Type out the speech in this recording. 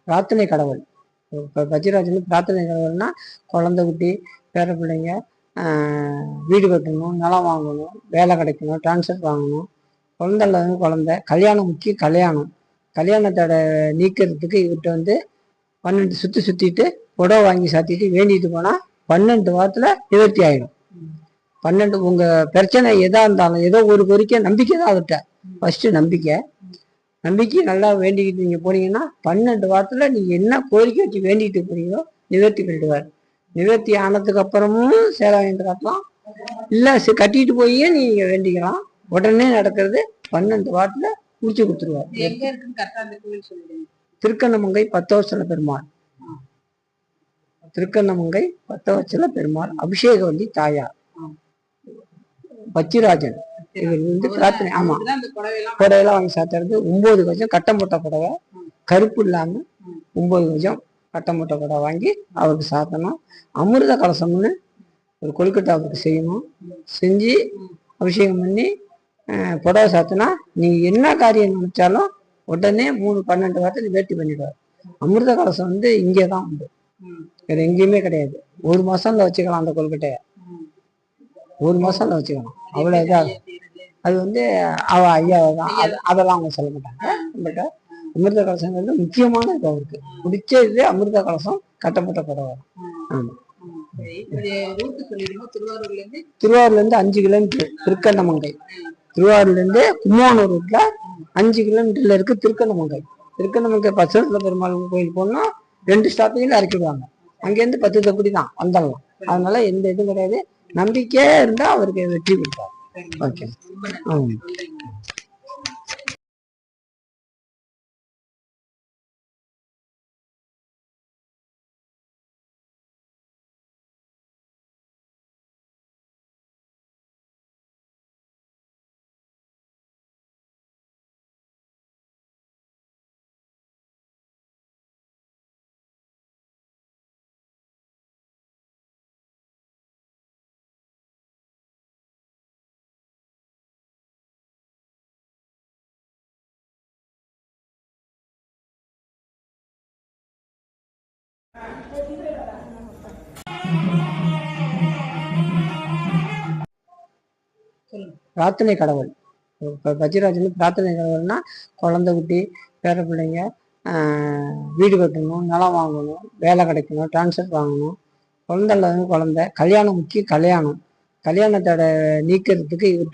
பிரார்த்தனை கடவுள். இப்போ பஜ்ராஜ் வந்து பிரார்த்தனை கடவுள்னா குழந்தை குட்டி பேர பிள்ளைங்க, வீடு கட்டணும், நிலம் வாங்கணும், வேலை கிடைக்கணும், டிரான்ஸ்ஃபர் வாங்கணும், குழந்தை இல்லாத குழந்தை, கல்யாணம் முக்கிய கல்யாணம், கல்யாணத்தோட நீக்கிறதுக்கு இவர்கிட்ட வந்து 12 சுற்றிட்டு புடவை வாங்கி சாத்திட்டு வேண்டிட்டு போனால் 12 வாரத்தில் நிவர்த்தி ஆகிடும். 12 உங்கள் பிரச்சனை எதாக இருந்தாலும் ஏதோ ஒரு கோரிக்கை நம்பிக்கை தான் அவர்கிட்ட. ஃபஸ்ட்டு நம்பிக்கை நல்லா வேண்டிக்கிட்டு நீங்கள் போனீங்கன்னா 12 வாரத்தில் நீங்கள் என்ன கோரிக்கை வச்சு வேண்டிட்டு போறீங்களோ நிவர்த்தி பண்ணிடுவார். நிவர்த்தி ஆனதுக்கு அப்புறமும் சேலை வாங்கிட்டு காட்டலாம், இல்லை கட்டிட்டு போயே நீங்கள் வேண்டிக்கலாம். உடனே நடக்கிறது 12 வாரத்தில் முடிச்சு கொடுத்துருவார். திருக்கண்ணமங்கை பத்தவச்சல பெருமாள். திருக்கண்ணமங்கை பத்தவச்சல பெருமாள் அபிஷேகவல்லி தாயார் பச்சிராஜன். இவர் வந்து பிரார்த்தனை. ஆமா, புடவையெல்லாம் வாங்கி சாத்துறது 9 கஜம் கட்டம் போட்ட புடவை, கருப்பு இல்லாம 9 கஜம் கட்டம் போட்ட புடவை வாங்கி அவருக்கு சாத்தணும். அமிர்த கலசம்னு ஒரு கொழுக்கட்டை அவருக்கு செய்யணும். செஞ்சு அபிஷேகம் பண்ணி புடவை சாத்தினா நீங்க என்ன காரியம் நினைச்சாலும் உடனே 12 வாரத்தை நிவர்த்தி பண்ணிடுவார். அமிர்த கலசம் வந்து இங்கே தான் உண்டு, வேற எங்கேயுமே கிடையாது. 1 மாசம்ல வச்சுக்கலாம் அந்த கொழுக்கட்டைய, 1 மாசம்ல வச்சுக்கலாம். அவ்வளோ இதாக அது வந்து ஐயா தான், அதெல்லாம் அவங்க சொல்ல மாட்டாங்க. பட் அமிர்த கலசங்கிறது முக்கியமான இது அவருக்கு பிடிச்ச இது. அமிர்த கலசம் கட்டப்பட்ட புடவை. திருவாரூர்ல இருந்து 5 கிலோமீட்டர் திருக்கண்ணமங்கை. திருவாரூர்ல இருந்து கும்பகோணம் ரூட்ல 5 கிலோமீட்டர்ல இருக்கு திருக்கண்ணமங்கை. திருக்கண்ணமங்கை பச்சை பெருமாள் கோயில் போனா 2 ஸ்டாப்பிங்ல இறக்கிடுவாங்க. அங்கேருந்து 10 தப்படி தான் வந்துடலாம். அதனால எந்த இதுவும் கிடையாது. நம்பிக்கையே இருந்தா அவருக்கு வெற்றி பெற்றார். ஓகே. பிரார்த்தனை கடவுள். இப்போ பஜ்ராஜ் வந்து பிரார்த்தனை கடவுள்னா குழந்தை குட்டி பேர பிள்ளைங்க, வீடு கட்டணும், நிலம் வாங்கணும், வேலை கிடைக்கணும், டிரான்ஸ்ஃபர் வாங்கணும், குழந்தை இல்லாத குழந்தை, கல்யாணம் முக்கிய கல்யாணம், கல்யாணத்தோட நீக்கிறதுக்கு இவர்கிட்ட